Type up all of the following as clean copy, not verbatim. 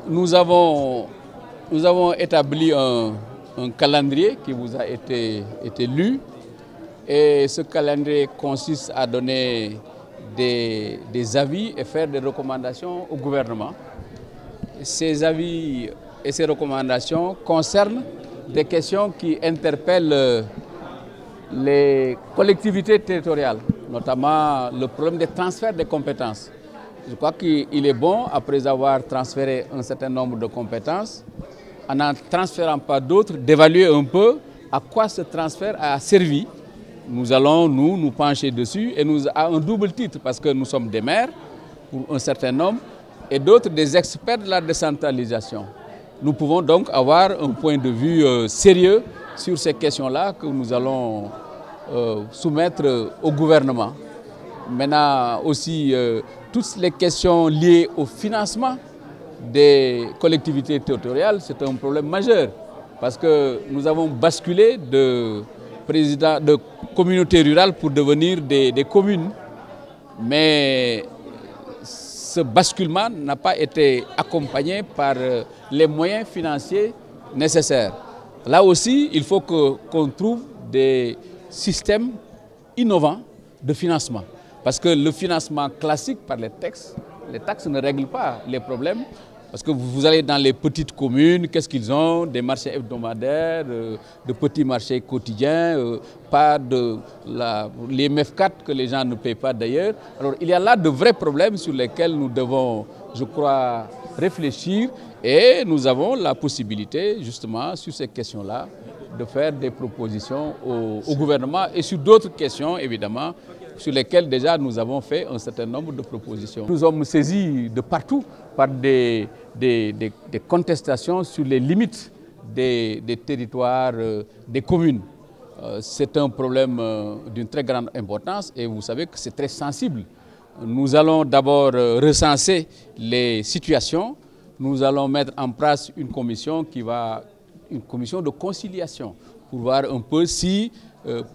Nous avons établi un calendrier qui vous a été lu, et ce calendrier consiste à donner des avis et faire des recommandations au gouvernement. Ces avis et ces recommandations concernent des questions qui interpellent les collectivités territoriales, notamment le problème des transferts de compétences. Je crois qu'il est bon, après avoir transféré un certain nombre de compétences, en n'en transférant pas d'autres, d'évaluer un peu à quoi ce transfert a servi. Nous allons, nous pencher dessus, et nous à un double titre, parce que nous sommes des maires, pour un certain nombre, et d'autres des experts de la décentralisation. Nous pouvons donc avoir un point de vue sérieux sur ces questions-là que nous allons soumettre au gouvernement. Maintenant aussi, toutes les questions liées au financement des collectivités territoriales, c'est un problème majeur, parce que nous avons basculé de communautés rurales pour devenir des communes. Mais ce basculement n'a pas été accompagné par les moyens financiers nécessaires. Là aussi, il faut qu'on trouve des systèmes innovants de financement. Parce que le financement classique par les taxes ne règlent pas les problèmes. Parce que vous allez dans les petites communes, qu'est-ce qu'ils ont? Des marchés hebdomadaires, de petits marchés quotidiens, pas les MEF4 que les gens ne payent pas d'ailleurs. Alors il y a là de vrais problèmes sur lesquels nous devons, je crois, réfléchir, et nous avons la possibilité justement sur ces questions-là de faire des propositions au gouvernement, et sur d'autres questions évidemment sur lesquelles déjà nous avons fait un certain nombre de propositions. Nous sommes saisis de partout par des contestations sur les limites des territoires, des communes. C'est un problème d'une très grande importance, et vous savez que c'est très sensible. Nous allons d'abord recenser les situations. Nous allons mettre en place une commission de conciliation pour voir un peu si,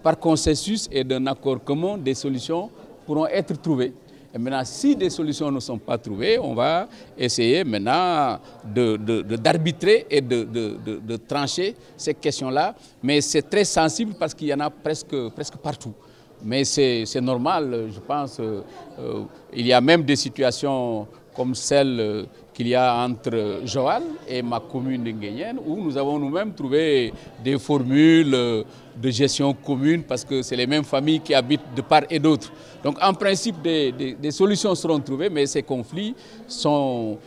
par consensus et d'un accord commun, des solutions pourront être trouvées. Et maintenant, si des solutions ne sont pas trouvées, on va essayer maintenant d'arbitrer et de trancher ces questions-là. Mais c'est très sensible parce qu'il y en a presque partout. Mais c'est normal, je pense. Il y a même des situations comme celle qu'il y a entre Joal et ma commune de Nguyen, où nous avons nous-mêmes trouvé des formules de gestion commune, parce que c'est les mêmes familles qui habitent de part et d'autre. Donc en principe, des solutions seront trouvées, mais ces conflits sont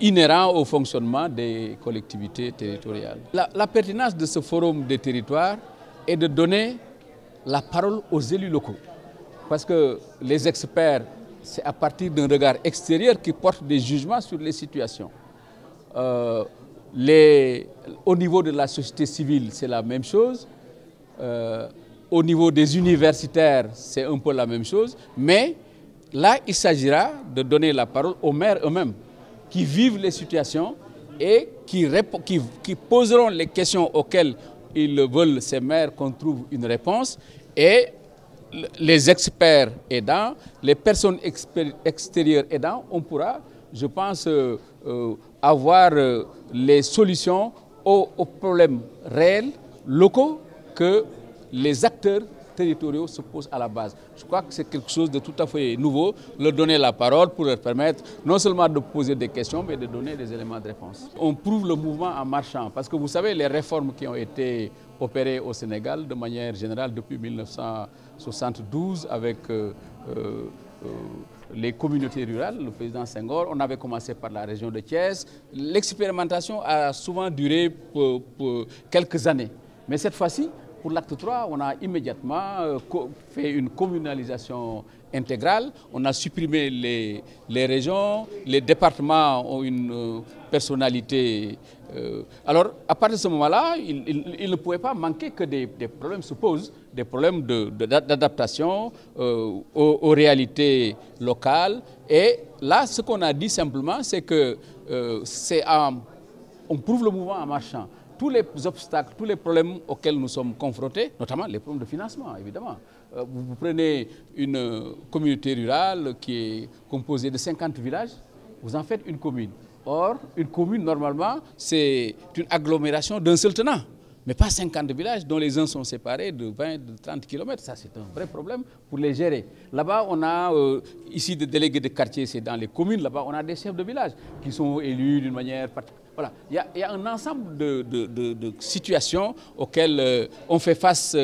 inhérents au fonctionnement des collectivités territoriales. La pertinence de ce forum des territoires est de donner la parole aux élus locaux, parce que les experts, c'est à partir d'un regard extérieur qui porte des jugements sur les situations. Au niveau de la société civile, c'est la même chose. Au niveau des universitaires, c'est un peu la même chose. Mais là, il s'agira de donner la parole aux maires eux-mêmes, qui vivent les situations et qui poseront les questions auxquelles ils veulent, ces maires, qu'on trouve une réponse. Et les experts aidants, les personnes extérieures aidants, on pourra, je pense, avoir les solutions aux problèmes réels, locaux, que les acteurs territoriaux se posent à la base. Je crois que c'est quelque chose de tout à fait nouveau, leur donner la parole pour leur permettre non seulement de poser des questions, mais de donner des éléments de réponse. On prouve le mouvement en marchant, parce que vous savez, les réformes qui ont été opérées au Sénégal de manière générale depuis 1972 avec les communautés rurales, le président Senghor, on avait commencé par la région de Thiès. L'expérimentation a souvent duré pour quelques années. Mais cette fois-ci, pour l'acte 3, on a immédiatement fait une communalisation intégrale. On a supprimé les régions, les départements ont une personnalité. Alors, à partir de ce moment-là, il ne pouvait pas manquer que des problèmes se posent, des problèmes d'adaptation aux réalités locales. Et là, ce qu'on a dit simplement, c'est que on prouve le mouvement en marchant. Tous les obstacles, tous les problèmes auxquels nous sommes confrontés, notamment les problèmes de financement, évidemment. Vous prenez une communauté rurale qui est composée de 50 villages, vous en faites une commune. Or, une commune, normalement, c'est une agglomération d'un seul tenant, mais pas 50 villages dont les uns sont séparés de 20, de 30 km. Ça, c'est un vrai problème pour les gérer. Là-bas, on a ici des délégués de quartier, c'est dans les communes. Là-bas, on a des chefs de village qui sont élus d'une manière particulière. Voilà, il y a un ensemble de situations auxquelles on fait face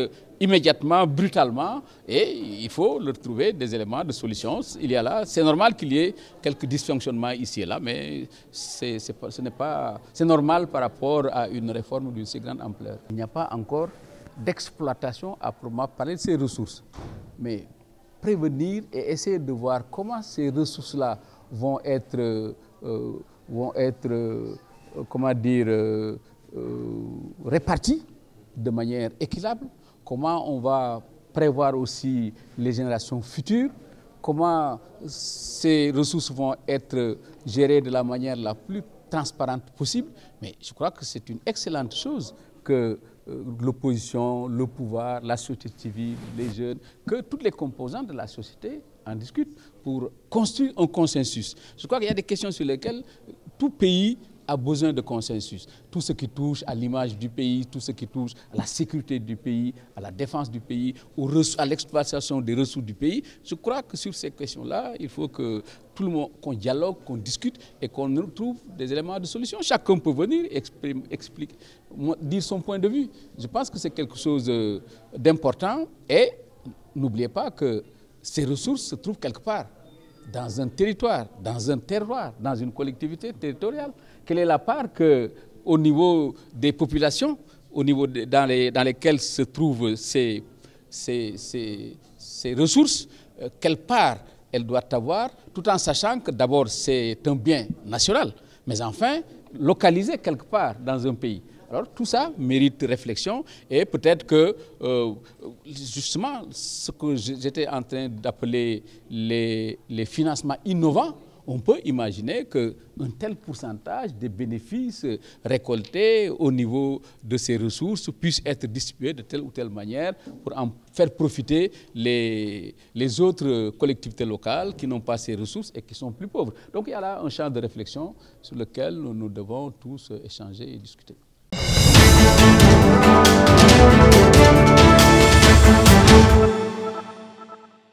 immédiatement, brutalement, et il faut leur trouver des éléments de solution. Il y a là, c'est normal qu'il y ait quelques dysfonctionnements ici et là, mais c'est normal par rapport à une réforme d'une si grande ampleur. Il n'y a pas encore d'exploitation à proprement parler de ces ressources, mais prévenir et essayer de voir comment ces ressources-là vont être réparties de manière équitable. Comment on va prévoir aussi les générations futures, comment ces ressources vont être gérées de la manière la plus transparente possible. Mais je crois que c'est une excellente chose que l'opposition, le pouvoir, la société civile, les jeunes, que toutes les composantes de la société en discutent pour construire un consensus. Je crois qu'il y a des questions sur lesquelles tout pays a besoin de consensus. Tout ce qui touche à l'image du pays, tout ce qui touche à la sécurité du pays, à la défense du pays, à l'exploitation des ressources du pays. Je crois que sur ces questions-là, il faut que tout le monde, qu'on dialogue, qu'on discute et qu'on trouve des éléments de solution. Chacun peut venir expliquer, dire son point de vue. Je pense que c'est quelque chose d'important et n'oubliez pas que ces ressources se trouvent quelque part dans un territoire, dans un terroir, dans une collectivité territoriale. Quelle est la part que, au niveau des populations, au niveau dans lesquelles se trouvent ces ressources, quelle part elle doit avoir, tout en sachant que d'abord c'est un bien national, mais enfin localisé quelque part dans un pays. Alors tout ça mérite réflexion et peut-être que justement ce que j'étais en train d'appeler les financements innovants, on peut imaginer qu'un tel pourcentage des bénéfices récoltés au niveau de ces ressources puisse être distribué de telle ou telle manière pour en faire profiter les autres collectivités locales qui n'ont pas ces ressources et qui sont plus pauvres. Donc il y a là un champ de réflexion sur lequel nous devons tous échanger et discuter.